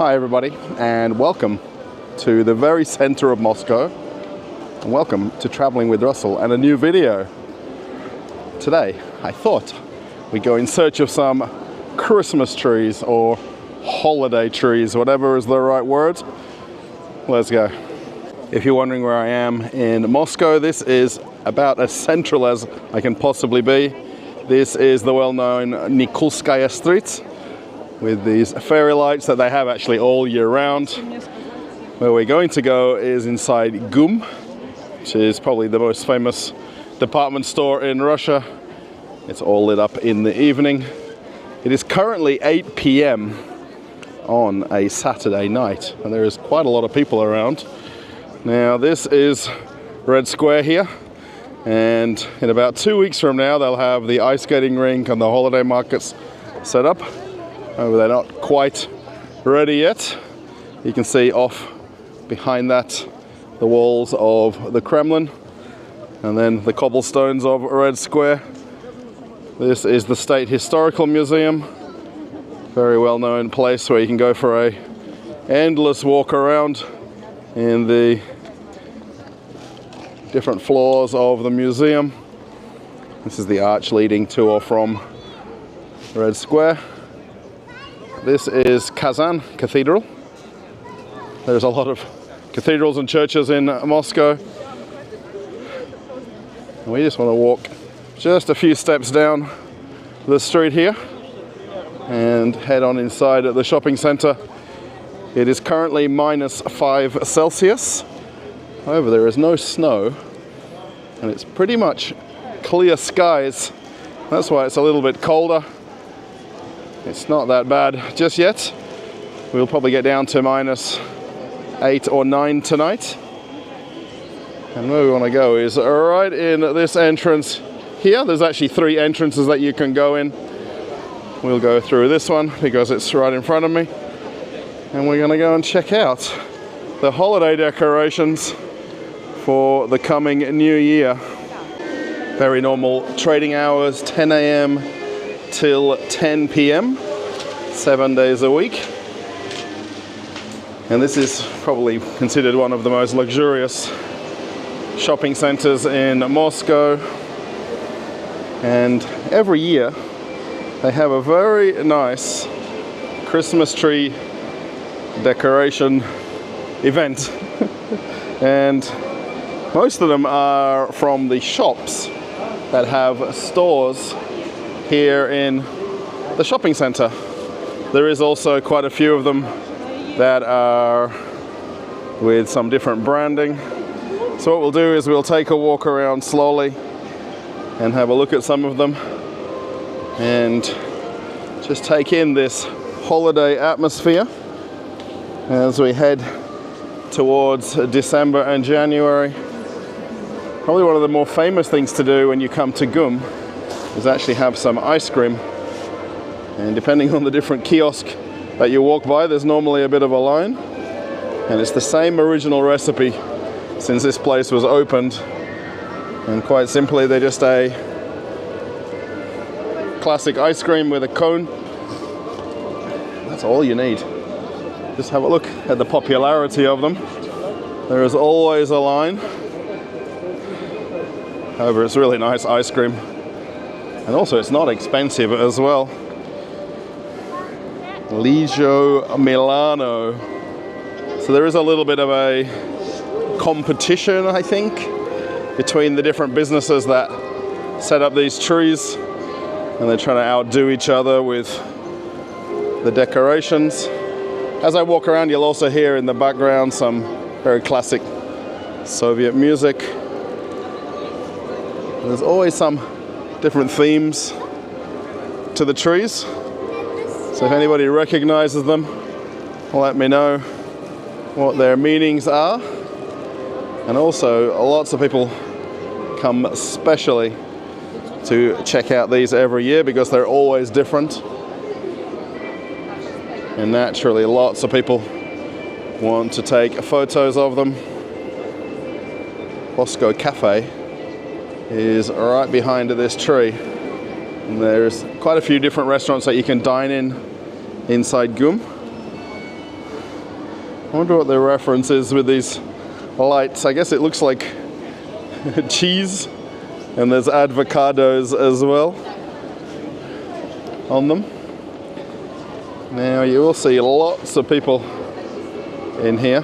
Hi everybody, and welcome to the very center of Moscow, and welcome to Traveling with Russell and a new video. Today I thought we'd go in search of some Christmas trees or holiday trees, whatever is the right word. Let's go. If you're wondering where I am in Moscow, this is about as central as I can possibly be. This is the well-known Nikolskaya Street, with these fairy lights that they have actually all year round. Where we're going to go is inside GUM, which is probably the most famous department store in Russia. It's all lit up in the evening. It is currently 8 p.m. on a Saturday night, and there is quite a lot of people around. Now this is Red Square here, and in about 2 weeks from now they'll have the ice skating rink and the holiday markets set up. They're not quite ready yet. You can see off behind that the walls of the Kremlin and then the cobblestones of Red Square. This is the State Historical Museum, very well-known place where you can go for a endless walk around in the different floors of the museum. This is the arch leading to or from Red Square. This is Kazan Cathedral. There's a lot of cathedrals and churches in Moscow. And we just want to walk just a few steps down the street here and head on inside at the shopping center. It is currently -5 Celsius. However, there is no snow and it's pretty much clear skies. That's why it's a little bit colder. It's not that bad just yet. We'll probably get down to -8 or 9 tonight. And where we want to go is right in this entrance here. There's actually 3 entrances that you can go in. We'll go through this one because it's right in front of me. And we're going to go and check out the holiday decorations for the coming new year. Very normal trading hours, 10 a.m. till 10 p.m. 7 days a week. And this is probably considered one of the most luxurious shopping centers in Moscow. And every year they have a very nice Christmas tree decoration event. And most of them are from the shops that have stores here in the shopping center. There is also quite a few of them that are with some different branding. So what we'll do is we'll take a walk around slowly and have a look at some of them and just take in this holiday atmosphere as we head towards December and January. Probably one of the more famous things to do when you come to GUM is actually have some ice cream. And depending on the different kiosk that you walk by, there's normally a bit of a line. And it's the same original recipe since this place was opened. And quite simply, they're just a classic ice cream with a cone. That's all you need. Just have a look at the popularity of them. There is always a line. However, it's really nice ice cream. And also it's not expensive as well. Lijo Milano. So there is a little bit of a competition, I think, between the different businesses that set up these trees. And they're trying to outdo each other with the decorations. As I walk around, you'll also hear in the background some very classic Soviet music. There's always some different themes to the trees. So if anybody recognizes them, let me know what their meanings are. And also, lots of people come especially to check out these every year because they're always different. And naturally, lots of people want to take photos of them. Moscow Cafe is right behind this tree. And there's quite a few different restaurants that you can dine in inside GUM. I wonder what the reference is with these lights. I guess it looks like cheese, and there's avocados as well on them. Now you will see lots of people in here.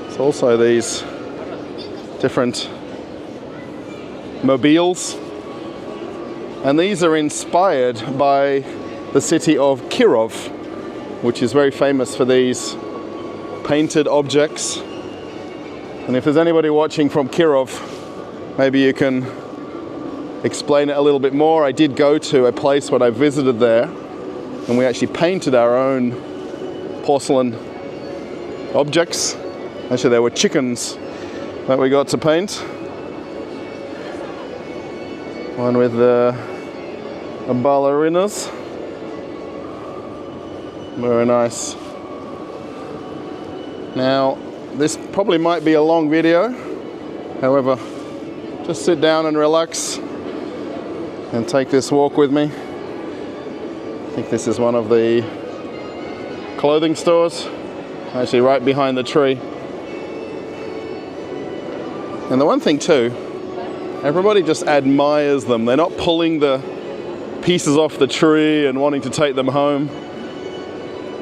There's also these different mobiles, and these are inspired by the city of Kirov, which is very famous for these painted objects. And if there's anybody watching from Kirov, maybe you can explain it a little bit more. I did go to a place when I visited there, and we actually painted our own porcelain objects. Actually, there were chickens that we got to paint. One with the ballerinas. Very nice. Now, this probably might be a long video. However, just sit down and relax and take this walk with me. I think this is one of the clothing stores, actually right behind the tree. And the one thing too, everybody just admires them. They're not pulling the pieces off the tree and wanting to take them home.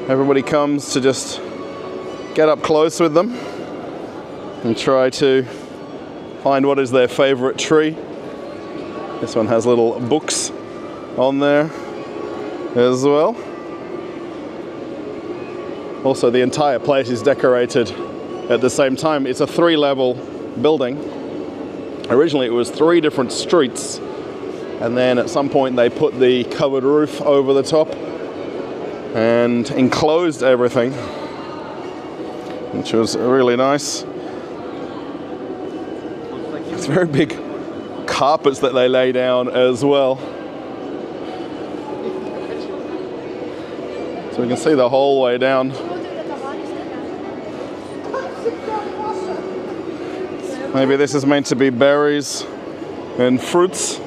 Everybody comes to just get up close with them and try to find what is their favorite tree. This one has little books on there as well. Also, the entire place is decorated at the same time. It's a 3-level building. Originally it was 3 different streets, and then at some point they put the covered roof over the top and enclosed everything, which was really nice. It's very big carpets that they lay down as well. So we can see the whole way down. Maybe this is meant to be berries and fruits,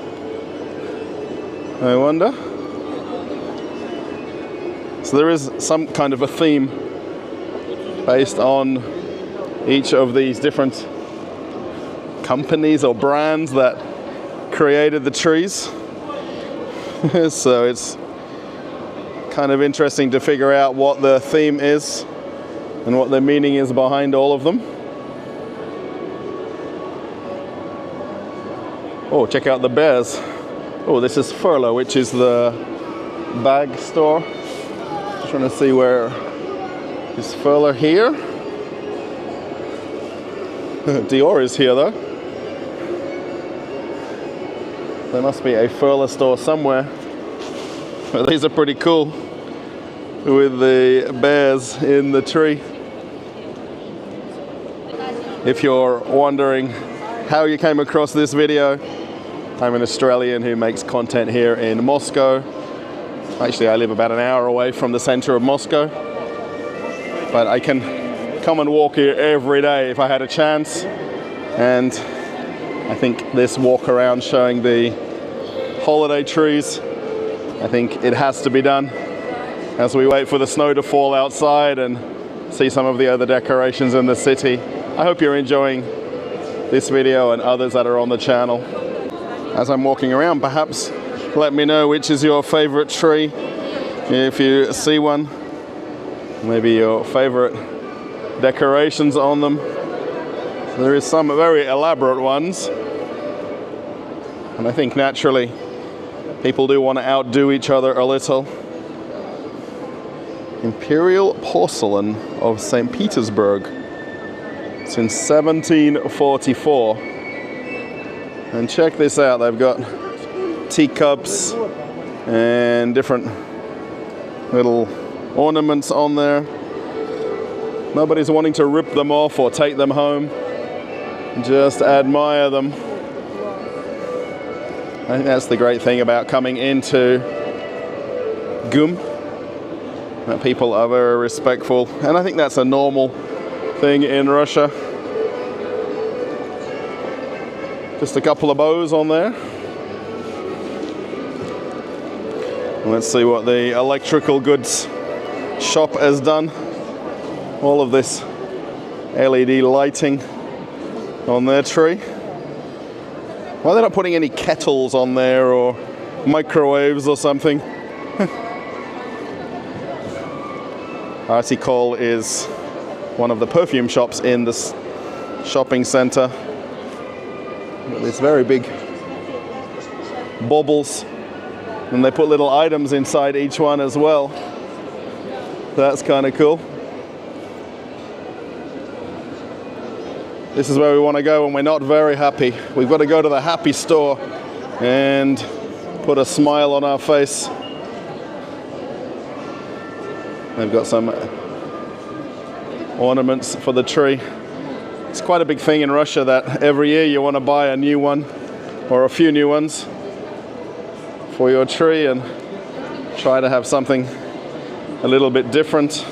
I wonder. So there is some kind of a theme based on each of these different companies or brands that created the trees. So it's kind of interesting to figure out what the theme is and what the meaning is behind all of them. Oh, check out the bears. Oh, this is Furla, which is the bag store. Just trying to see where is Furla here. Dior is here though. There must be a Furla store somewhere. But these are pretty cool with the bears in the tree. If you're wondering how you came across this video, I'm an Australian who makes content here in Moscow. Actually, I live about an hour away from the center of Moscow, but I can come and walk here every day if I had a chance. And I think this walk around showing the holiday trees, I think it has to be done as we wait for the snow to fall outside and see some of the other decorations in the city. I hope you're enjoying this video and others that are on the channel. As I'm walking around, perhaps let me know which is your favorite tree, if you see one. Maybe your favorite decorations on them. There is some very elaborate ones, and I think naturally people do want to outdo each other a little. Imperial porcelain of St. Petersburg since 1744. And check this out, they've got teacups and different little ornaments on there. Nobody's wanting to rip them off or take them home. Just admire them. I think that's the great thing about coming into GUM, that people are very respectful, and I think that's a normal thing in Russia. Just a couple of bows on there. Let's see what the electrical goods shop has done. All of this LED lighting on their tree. Why are they not putting any kettles on there or microwaves or something? Articol is one of the perfume shops in this shopping center. These very big baubles, and they put little items inside each one as well. That's kind of cool. This is where we want to go when we're not very happy. We've got to go to the happy store and put a smile on our face. They've got some ornaments for the tree. It's quite a big thing in Russia that every year you want to buy a new one or a few new ones for your tree and try to have something a little bit different.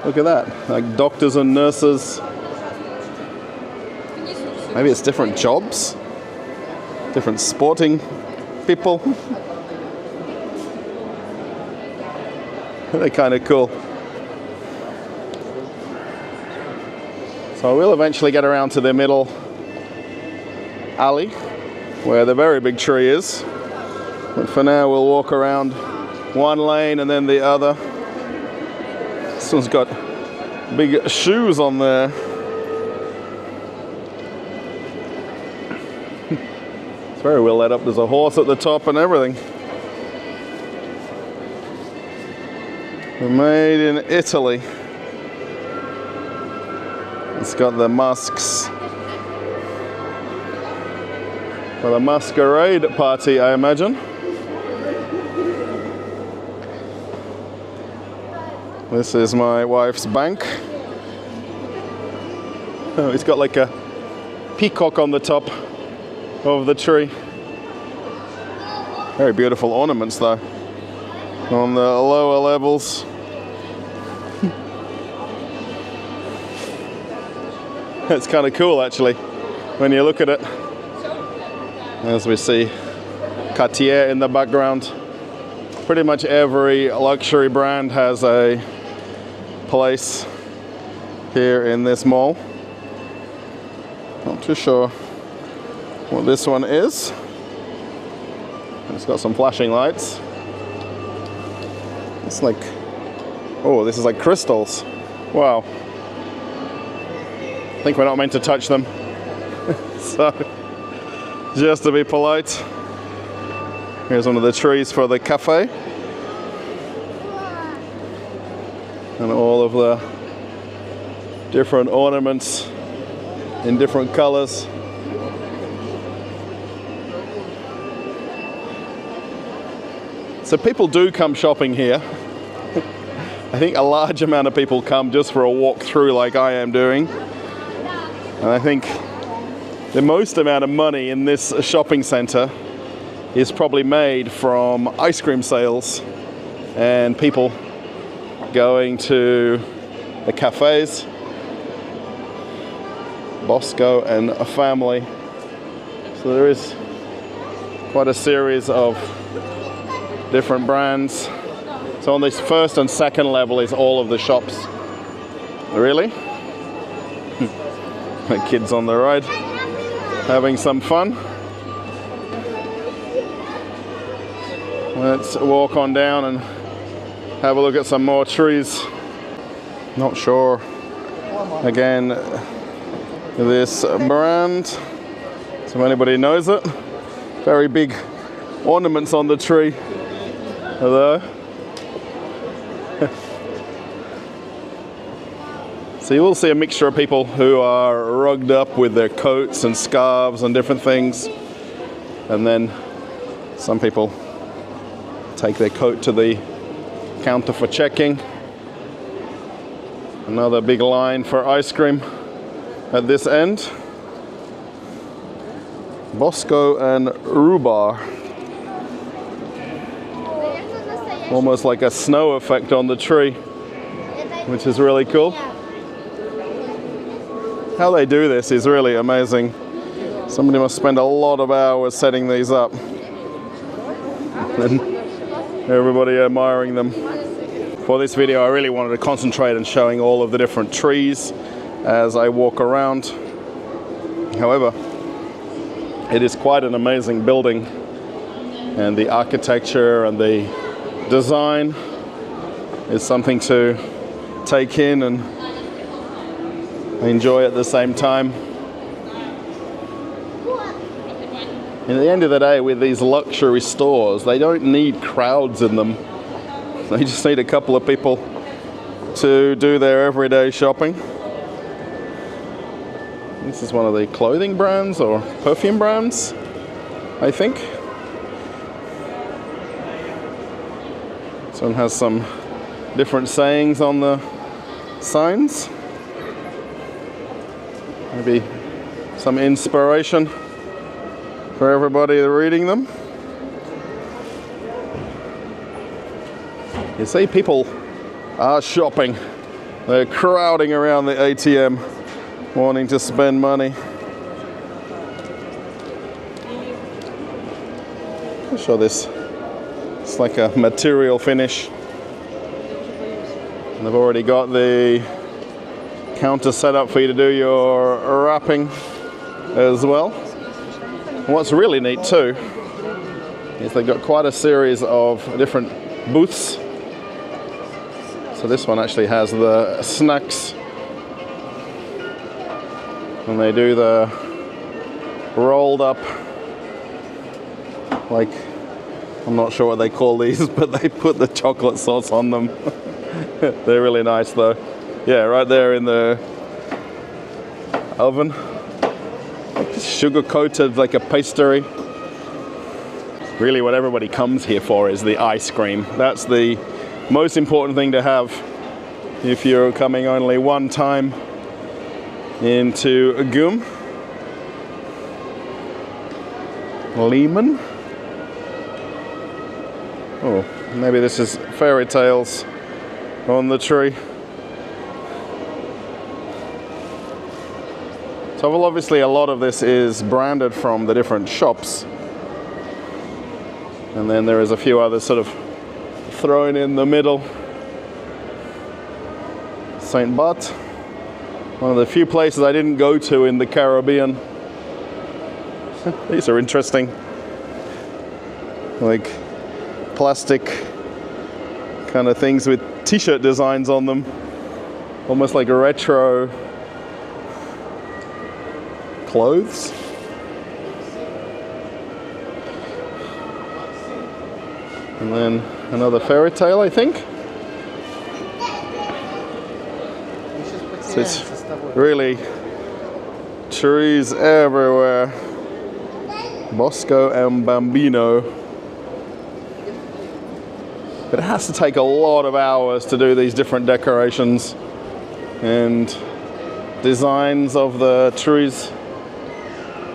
Look at that, like doctors and nurses. Maybe it's different jobs, different sporting people. They're kind of cool. So we'll eventually get around to the middle alley where the very big tree is. But for now we'll walk around one lane and then the other. This one's got big shoes on there. It's very well lit up. There's a horse at the top and everything. Made in Italy. It's got the masks for the masquerade party, I imagine. This is my wife's bank. Oh, it's got like a peacock on the top of the tree. Very beautiful ornaments though on the lower levels. It's kind of cool actually when you look at it. As we see Cartier in the background. Pretty much every luxury brand has a place here in this mall. Not too sure what this one is. It's got some flashing lights. It's like, oh, this is like crystals. Wow. I think we're not meant to touch them. So, just to be polite. Here's one of the trees for the cafe. And all of the different ornaments in different colors. So people do come shopping here. I think a large amount of people come just for a walk through like I am doing. And I think the most amount of money in this shopping center is probably made from ice cream sales and people going to the cafes. Bosco and a family. So there is quite a series of different brands. So on this first and second level is all of the shops. Really? The kids on the ride having some fun. Let's walk on down and have a look at some more trees. Not sure again this brand, so if anybody knows it. Very big ornaments on the tree though. So you will see a mixture of people who are rugged up with their coats and scarves and different things, and then some people take their coat to the counter for checking. Another big line for ice cream at this end. Bosco and Rhubarb. Almost like a snow effect on the tree, which is really cool. How they do this is really amazing. Somebody must spend a lot of hours setting these up. And Everybody admiring them. For this video, I really wanted to concentrate on showing all of the different trees as I walk around. However, it is quite an amazing building, and the architecture and the design is something to take in and enjoy at the same time. And at the end of the day, with these luxury stores, they don't need crowds in them. They just need a couple of people to do their everyday shopping. This is one of the clothing brands or perfume brands, I think. This one has some different sayings on the signs. Maybe some inspiration for everybody reading them. You see, people are shopping. They're crowding around the ATM, wanting to spend money. I'll show this. It's like a material finish. And they've already got the counter set up for you to do your wrapping as well. And what's really neat too is they've got quite a series of different booths. So this one actually has the snacks, and they do the rolled up, like, I'm not sure what they call these, but they put the chocolate sauce on them. They're really nice though. Yeah, right there in the oven. Sugar coated like a pastry. Really what everybody comes here for is the ice cream. That's the most important thing to have if you're coming only one time into Agum. Lehman. Oh, maybe this is fairy tales on the tree. So well, obviously a lot of this is branded from the different shops. And then there is a few others sort of thrown in the middle. St. Barth, one of the few places I didn't go to in the Caribbean. These are interesting. Like plastic kind of things with t-shirt designs on them. Almost like a retro clothes. And then another fairy tale, I think. So it's really trees everywhere. Bosco and Bambino. But it has to take a lot of hours to do these different decorations and designs of the trees.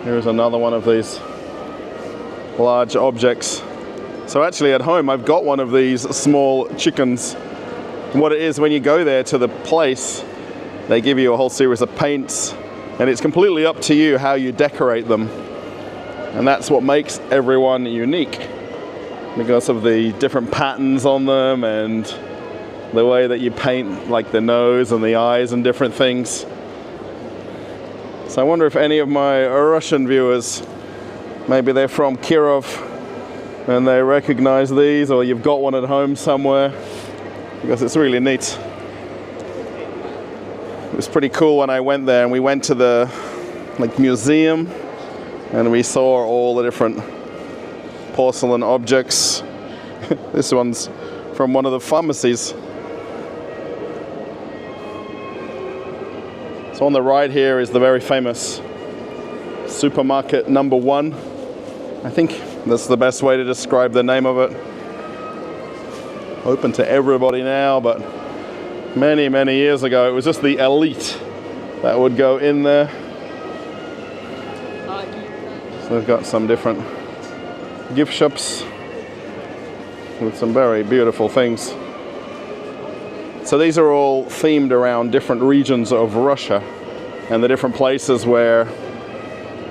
Here's another one of these large objects. So actually at home I've got one of these small chickens. And what it is, when you go there to the place, they give you a whole series of paints, and it's completely up to you how you decorate them. And that's what makes everyone unique, because of the different patterns on them and the way that you paint, like the nose and the eyes and different things. So I wonder if any of my Russian viewers, maybe they're from Kirov and they recognize these, or you've got one at home somewhere, because it's really neat. It was pretty cool when I went there, and we went to the museum, and we saw all the different porcelain objects. This one's from one of the pharmacies. So on the right here is the very famous supermarket number 1. I think that's the best way to describe the name of it. Open to everybody now, but many, many years ago it was just the elite that would go in there. So they've got some different gift shops with some very beautiful things. So these are all themed around different regions of Russia and the different places where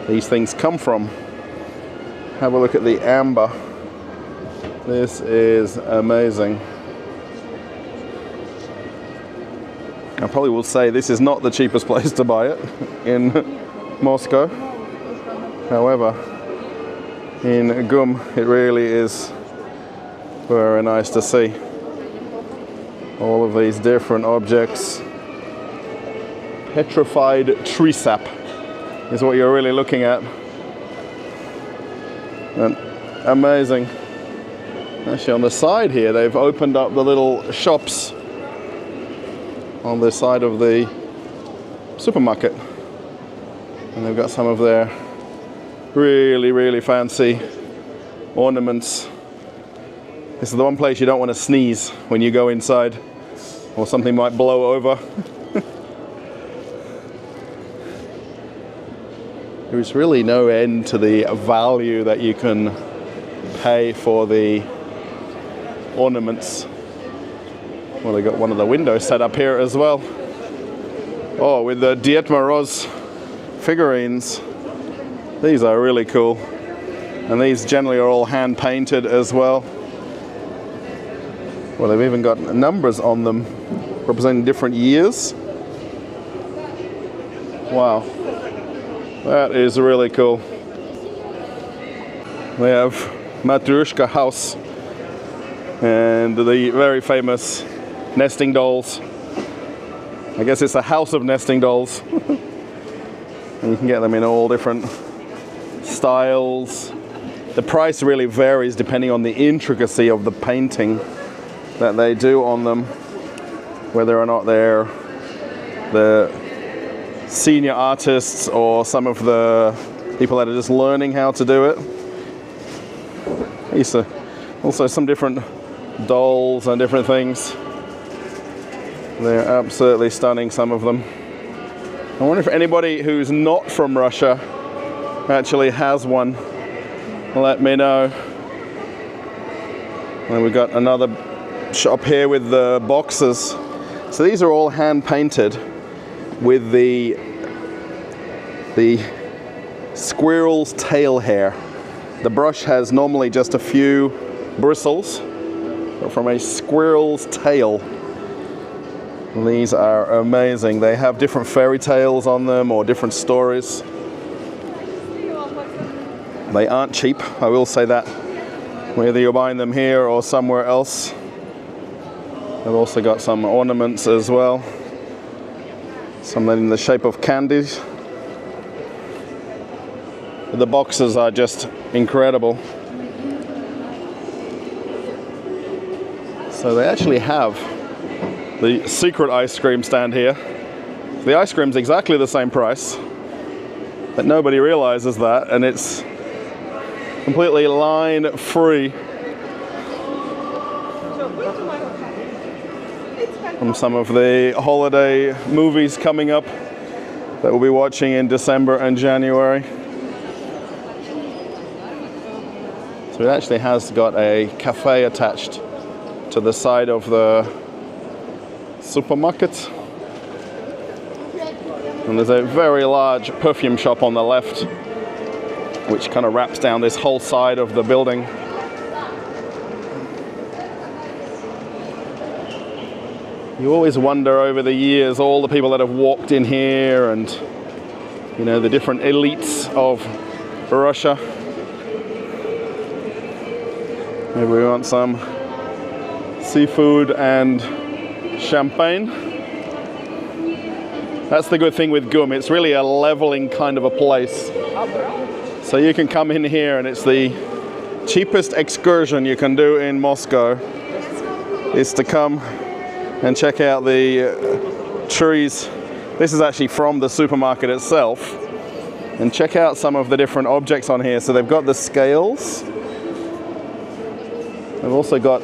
these things come from. Have a look at the amber. This is amazing. I probably will say this is not the cheapest place to buy it in Moscow. However, in Gum it really is very nice to see all of these different objects. Petrified tree sap is what you're really looking at. And amazing. Actually, on the side here, they've opened up the little shops on the side of the supermarket. And they've got some of their really, really fancy ornaments. This is the one place you don't want to sneeze when you go inside, or something might blow over. There's really no end to the value that you can pay for the ornaments. Well, they got one of the windows set up here as well. Oh, with the Ded Moroz figurines. These are really cool. And these generally are all hand painted as well. Well, they've even got numbers on them representing different years. Wow. That is really cool. We have Matryoshka house and the very famous nesting dolls. I guess it's a house of nesting dolls. And you can get them in all different styles. The price really varies depending on the intricacy of the painting that they do on them, whether or not they're the senior artists or some of the people that are just learning how to do it. Also some different dolls and different things. They're absolutely stunning, some of them. I wonder if anybody who's not from Russia actually has one. Let me know. And we've got another shop here with the boxes. So these are all hand painted with the squirrel's tail hair. The brush has normally just a few bristles, but from a squirrel's tail. These are amazing. They have different fairy tales on them or different stories. They aren't cheap, I will say that, whether you're buying them here or somewhere else. They've also got some ornaments as well. Some in the shape of candies. The boxes are just incredible. So they actually have the secret ice cream stand here. The ice cream's exactly the same price, but nobody realizes that, and it's completely line free from some of the holiday movies coming up that we'll be watching in December and January. So it actually has got a cafe attached to the side of the supermarket. And there's a very large perfume shop on the left, which kind of wraps down this whole side of the building. You always wonder over the years, all the people that have walked in here and, you know, the different elites of Russia. Maybe we want some seafood and champagne. That's the good thing with Gum. It's really a leveling kind of a place. So you can come in here, and it's the cheapest excursion you can do in Moscow is to come and check out the trees. This is actually from the supermarket itself. And check out some of the different objects on here. So they've got the scales. They've also got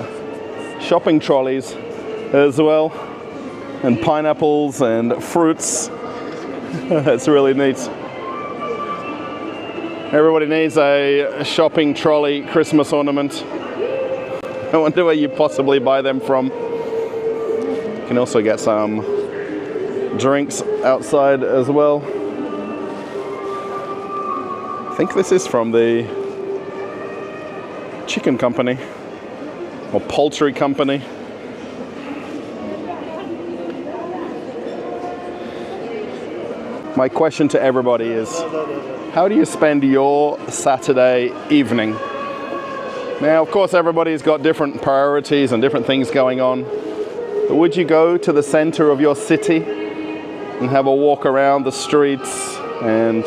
shopping trolleys as well, and pineapples and fruits. That's really neat. Everybody needs a shopping trolley Christmas ornament. I wonder where you possibly buy them from. You can also get some drinks outside as well. I think this is from the chicken company. or poultry company. My question to everybody is, how do you spend your Saturday evening? Now, of course, everybody's got different priorities and different things going on. But would you go to the center of your city and have a walk around the streets and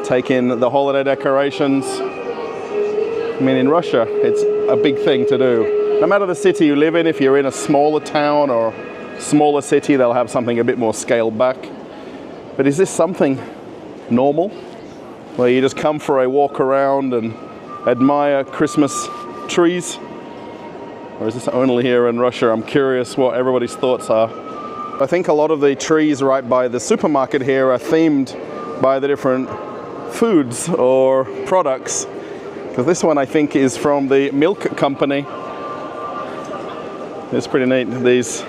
take in the holiday decorations? I mean, in Russia, it's a big thing to do. No matter the city you live in, if you're in a smaller town or smaller city, they'll have something a bit more scaled back. But is this something normal, where you just come for a walk around and admire Christmas trees? Or is this only here in Russia? I'm curious what everybody's thoughts are. I think a lot of the trees right by the supermarket here are themed by the different foods or products. Because this one, I think, is from the milk company. It's pretty neat, these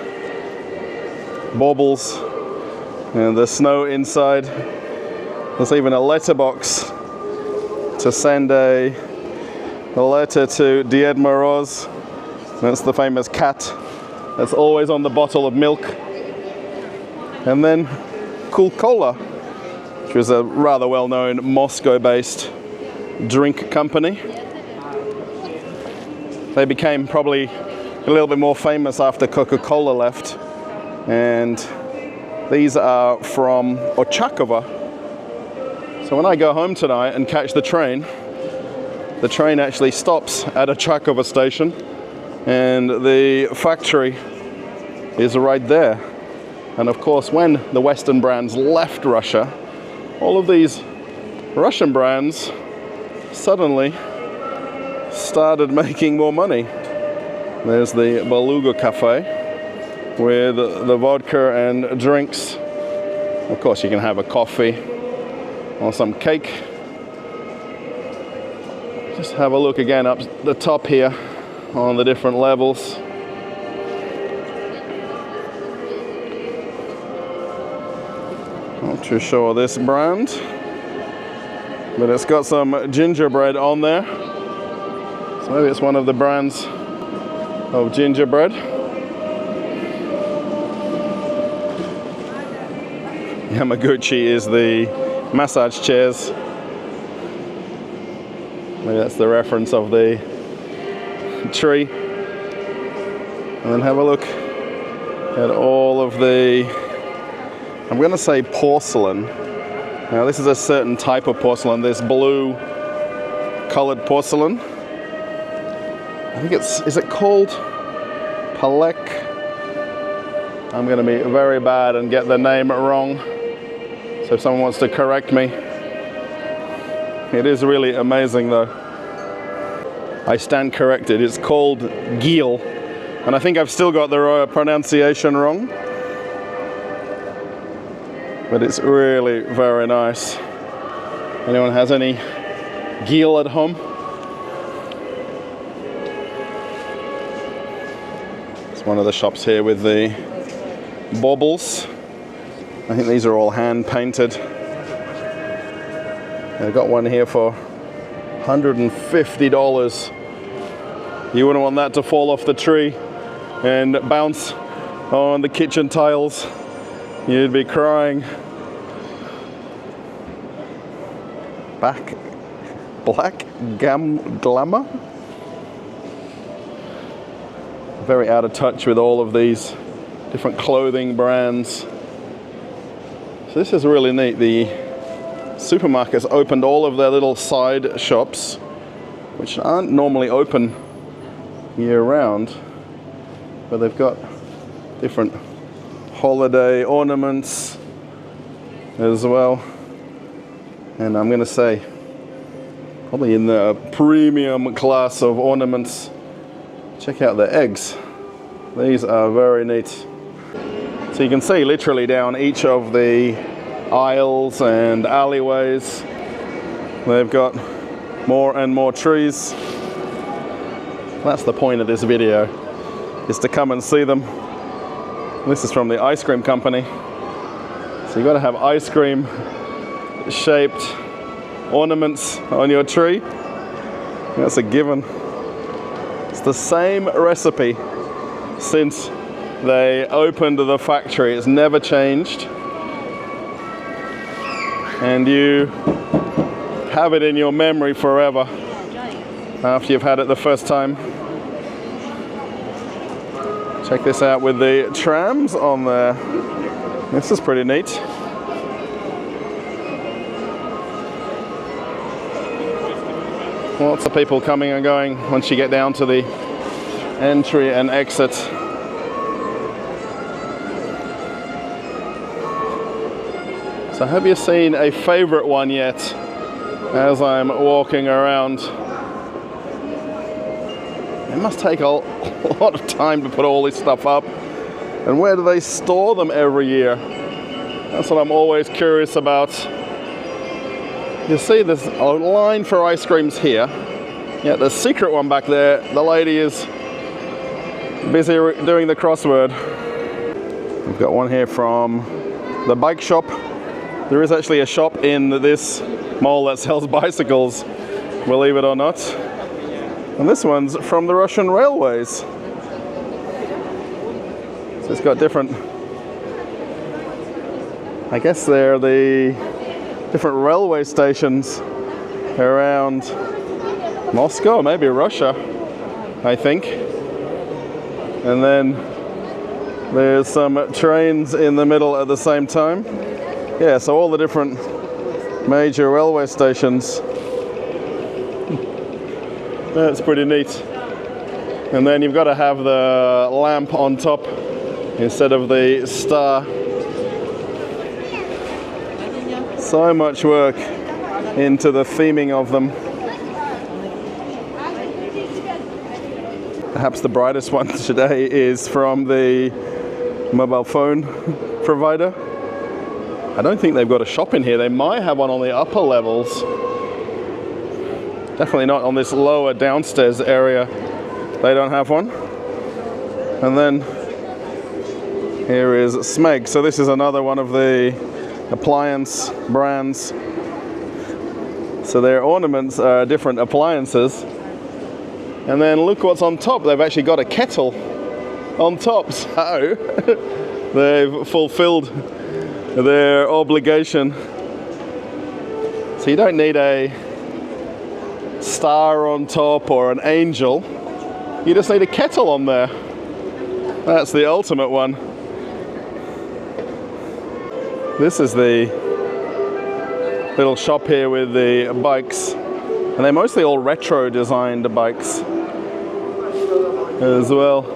baubles and the snow inside. There's even a letterbox to send a letter to Ded Moroz. That's the famous cat that's always on the bottle of milk. And then Cool Cola, which was a rather well-known Moscow-based drink company. They became probably a little bit more famous after Coca-Cola left. And these are from Ochakova. So when I go home tonight and catch the train actually stops at Ochakova station, and the factory is right there. And of course, when the Western brands left Russia, all of these Russian brands suddenly started making more money. There's the Beluga Cafe with the vodka and drinks. Of course, you can have a coffee or some cake. Just have a look again up the top here on the different levels. Not too sure this brand, but it's got some gingerbread on there. So maybe it's one of the brands of gingerbread. Yamaguchi is the massage chairs. Maybe that's the reference of the tree. And then have a look at all of the, I'm going to say porcelain. Now this is a certain type of porcelain, this blue colored porcelain. I think is it called Palek? I'm going to be very bad and get the name wrong. So if someone wants to correct me. It is really amazing though. I stand corrected. It's called Gil. And I think I've still got the pronunciation wrong. But it's really very nice. Anyone has any Gil at home? It's one of the shops here with the baubles. I think these are all hand painted. I've got one here for $150. You wouldn't want that to fall off the tree and bounce on the kitchen tiles. You'd be crying. Black glamour? Very out of touch with all of these different clothing brands. So this is really neat. The supermarkets opened all of their little side shops, which aren't normally open year round, but they've got different holiday ornaments as well. And I'm going to say probably in the premium class of ornaments. Check out the eggs. These are very neat. So you can see literally down each of the aisles and alleyways, they've got more and more trees. That's the point of this video, is to come and see them. This is from the ice cream company. So you've got to have ice cream shaped ornaments on your tree. That's a given. It's the same recipe since they opened the factory. It's never changed. And you have it in your memory forever after you've had it the first time. Check this out with the trams on there. This is pretty neat. Lots of people coming and going once you get down to the entry and exit. So have you seen a favorite one yet as I'm walking around? It must take a lot of time to put all this stuff up. And where do they store them every year? That's what I'm always curious about. You see there's a line for ice creams here. Yeah, the secret one back there, the lady is busy doing the crossword. We've got one here from the bike shop. There is actually a shop in this mall that sells bicycles, believe it or not. And this one's from the Russian Railways. So it's got different, I guess they're the different railway stations around Moscow, maybe Russia, I think. And then there's some trains in the middle at the same time. Yeah, so all the different major railway stations. That's pretty neat. And then you've got to have the lamp on top instead of the star. So much work into the theming of them. Perhaps the brightest one today is from the mobile phone provider. I don't think they've got a shop in here. They might have one on the upper levels. Definitely not on this lower downstairs area. They don't have one. And then here is Smeg. So this is another one of the appliance brands. So their ornaments are different appliances. And then look what's on top. They've actually got a kettle on top. So they've fulfilled their obligation. So you don't need a star on top or an angel. You just need a kettle on there. That's the ultimate one. This is the little shop here with the bikes. And they're mostly all retro designed bikes as well.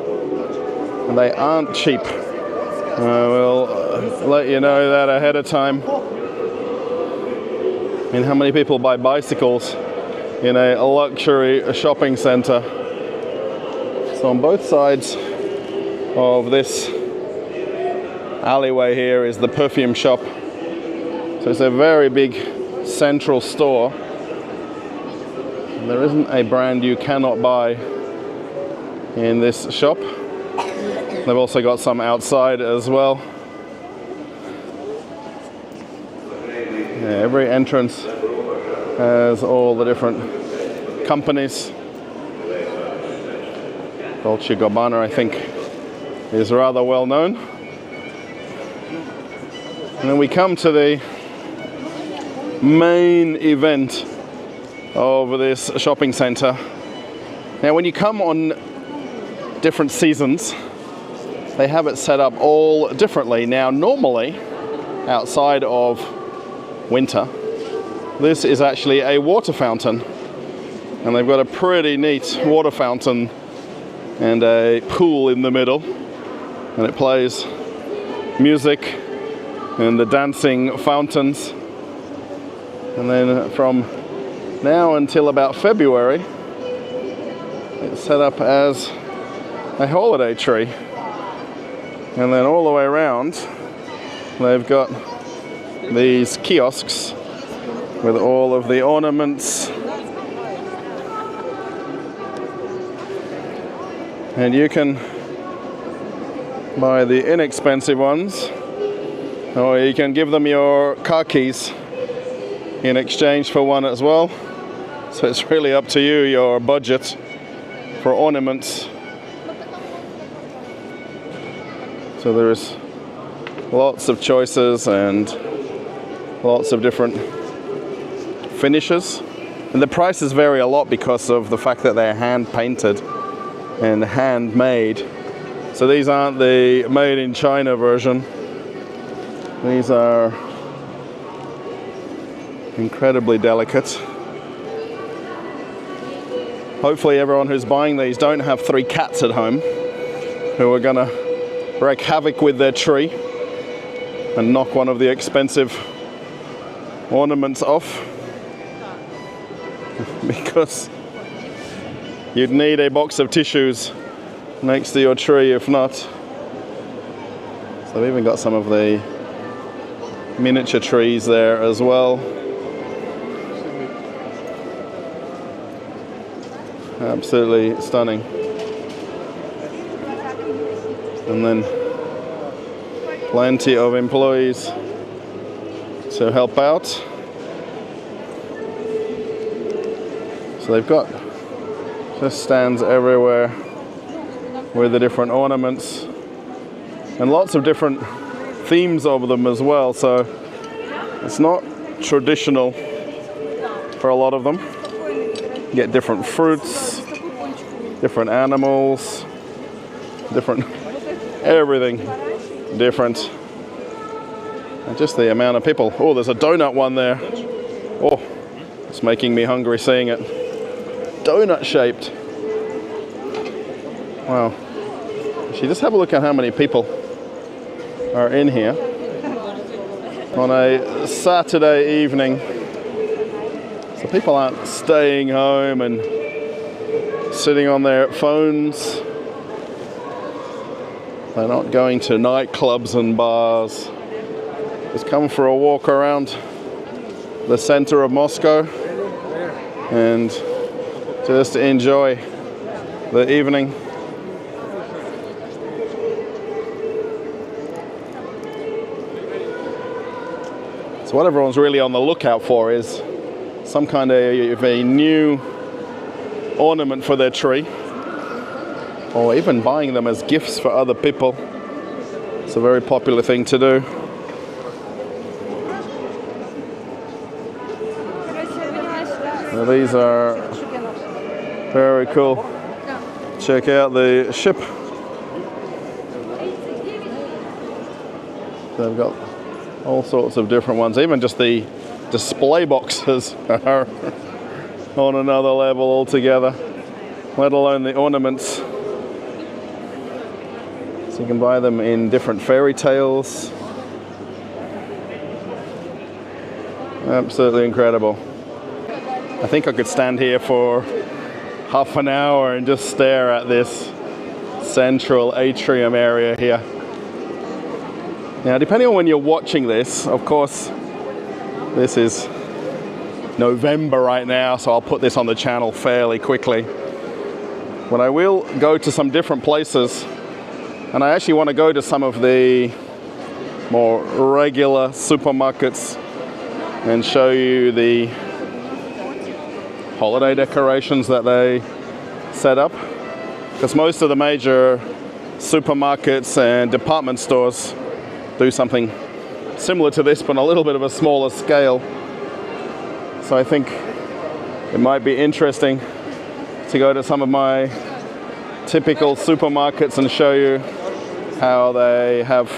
And they aren't cheap. I will let you know that ahead of time. I mean, how many people buy bicycles in a luxury shopping center? So on both sides of this alleyway here is the perfume shop. So it's a very big central store. And there isn't a brand you cannot buy in this shop. They've also got some outside as well. Yeah, every entrance has all the different companies. Dolce & Gabbana, I think, is rather well known. And then we come to the main event of this shopping center. Now, when you come on different seasons, they have it set up all differently. Now, normally, outside of winter, this is actually a water fountain. And they've got a pretty neat water fountain and a pool in the middle. And it plays music and the dancing fountains. And then from now until about February, it's set up as a holiday tree. And then all the way around, they've got these kiosks with all of the ornaments. And you can buy the inexpensive ones, or you can give them your car keys in exchange for one as well. So it's really up to you, your budget for ornaments. So there's lots of choices and lots of different finishes. And the prices vary a lot because of the fact that they're hand painted and handmade. So these aren't the made in China version. These are incredibly delicate. Hopefully everyone who's buying these don't have 3 cats at home who are gonna wreak havoc with their tree and knock one of the expensive ornaments off, because you'd need a box of tissues next to your tree if not. So they've even got some of the miniature trees there as well. Absolutely stunning. And then plenty of employees to help out. So they've got just stands everywhere with the different ornaments and lots of different themes over them as well. So it's not traditional for a lot of them. You get different fruits, different animals, different everything different. And just the amount of people. Oh, there's a donut one there. Oh, it's making me hungry seeing it. Donut shaped. Wow. Actually, just have a look at how many people are in here on a Saturday evening. So people aren't staying home and sitting on their phones. They're not going to nightclubs and bars. Just come for a walk around the center of Moscow and just enjoy the evening. So what everyone's really on the lookout for is some kind of a new ornament for their tree, or even buying them as gifts for other people. It's a very popular thing to do. Now these are very cool. Check out the ship. They've got all sorts of different ones. Even just the display boxes are on another level altogether, let alone the ornaments. So you can buy them in different fairy tales. Absolutely incredible. I think I could stand here for half an hour and just stare at this central atrium area here. Now, depending on when you're watching this, of course, this is November right now, so I'll put this on the channel fairly quickly. But I will go to some different places, and I actually want to go to some of the more regular supermarkets and show you the holiday decorations that they set up, because most of the major supermarkets and department stores do something similar to this, but a little bit of a smaller scale. So I think it might be interesting to go to some of my typical supermarkets and show you how they have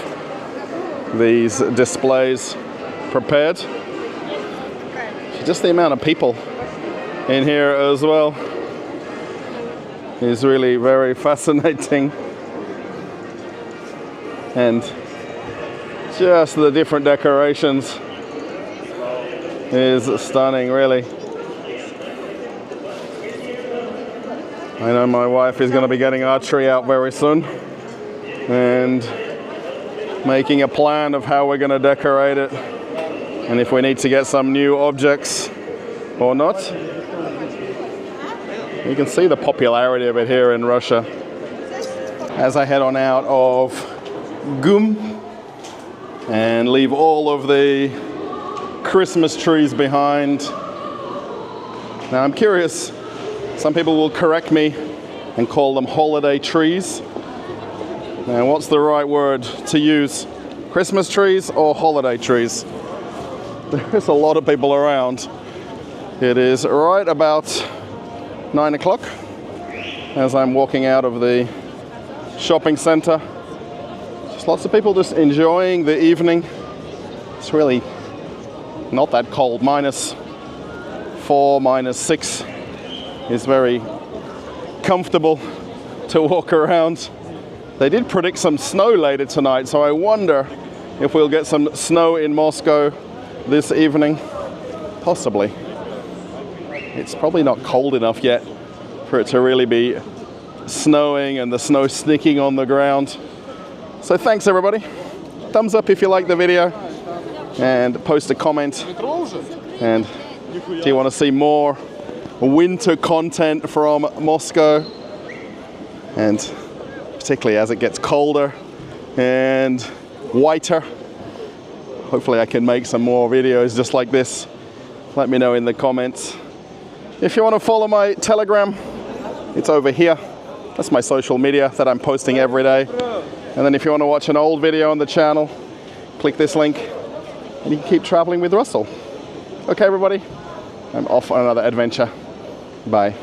these displays prepared. Just the amount of people in here as well is really very fascinating, and just the different decorations is stunning, really. I know my wife is going to be getting our tree out very soon and making a plan of how we're going to decorate it, and if we need to get some new objects or not. You can see the popularity of it here in Russia. As I head on out of GUM and leave all of the Christmas trees behind. Now I'm curious, some people will correct me and call them holiday trees. Now, what's the right word to use? Christmas trees or holiday trees? There's a lot of people around. It is right about 9 o'clock as I'm walking out of the shopping center. Just lots of people just enjoying the evening. It's really not that cold. -4, -6 is very comfortable to walk around. They did predict some snow later tonight, so I wonder if we'll get some snow in Moscow this evening. Possibly. It's probably not cold enough yet for it to really be snowing and the snow sticking on the ground. So thanks everybody. Thumbs up if you like the video and post a comment. And do you want to see more winter content from Moscow? And particularly as it gets colder and whiter, hopefully I can make some more videos just like this. Let me know in the comments. If you want to follow my Telegram, it's over here. That's my social media that I'm posting every day. And then if you want to watch an old video on the channel, click this link and you can keep traveling with Russell. Okay everybody, I'm off on another adventure. Bye.